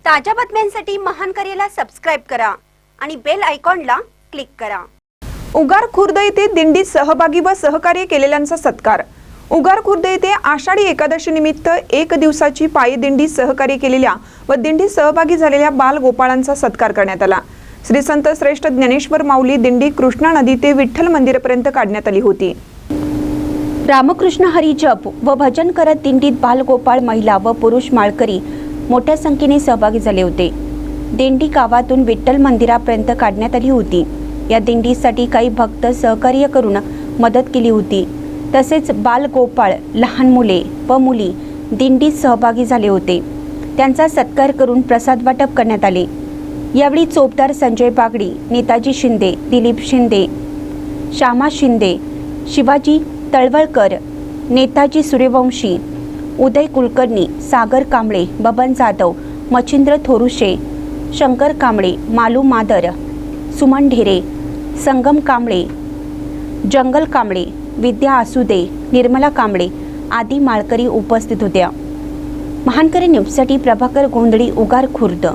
ताज्या बातम्यांसाठी महान करेला सबस्क्राइब करा आणि बेल आयकॉनला क्लिक करा। उगार खुर्द येथे दिंडीत सहभागी व सहकार्य केलेल्यांचा सत्कार। उगार खुर्द येथे आषाढी एकादशी निमित्त एक दिवसाची पायी दिंडीत सहकार्य केलेल्या व दिंडीत सहभागी झालेल्या बाल गोपाळांचा सत्कार करण्यात आला। श्री संत श्रेष्ठ ज्ञानेश्वर माऊली दिंडी कृष्णा नदी ते विठ्ठल मंदिरापर्यंत काढण्यात आली होती। रामकृष्ण हरी जप व भजन करत दिंडीत बाल गोपाळ, महिला व पुरुष माळकरी मोठ्या संख्येने सहभागी झाले होते। दिंडी गावातून विठ्ठल मंदिरापर्यंत काढण्यात आली होती। या दिंडीसाठी काही भक्त सहकार्य करून मदत केली होती। तसेच बाल गोपाळ, लहान मुले व मुली दिंडीत सहभागी झाले होते। त्यांचा सत्कार करून प्रसाद वाटप करण्यात आले। यावेळी चोपदार संजय बागडी, नेताजी शिंदे, दिलीप शिंदे, श्यामा शिंदे, शिवाजी तळवळकर, नेताजी सूर्यवंशी, उदय कुलकर्णी, सागर कांबळे, बबन जाधव, मच्छिंद्र थोरुशे, शंकर कांबळे, मालू मादर, सुमन ढेरे, संगम कांबळे, जंगल कांबळे, विद्या आसुदे, निर्मला कांबळे आदी माळकरी उपस्थित होत्या। महानकरी न्यूजसाठी प्रभाकर गोंधळी, उगार खुर्द।